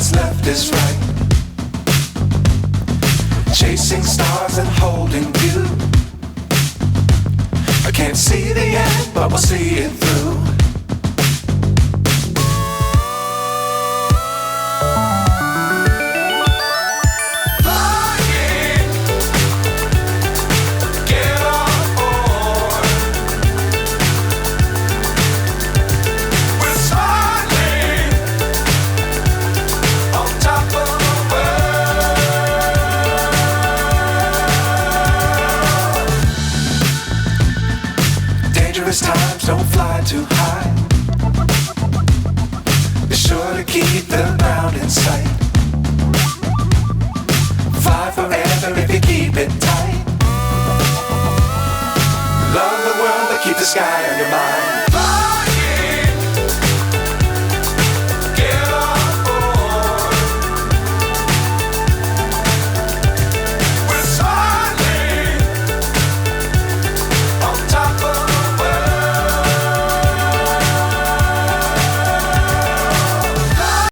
what's left is right. Chasing stars and holding you. I can't see the end, but we'll see it through. Times don't fly too high. Be sure to keep the ground in sight. Fly forever if you keep it tight. Love the world, but keep the sky on your mind.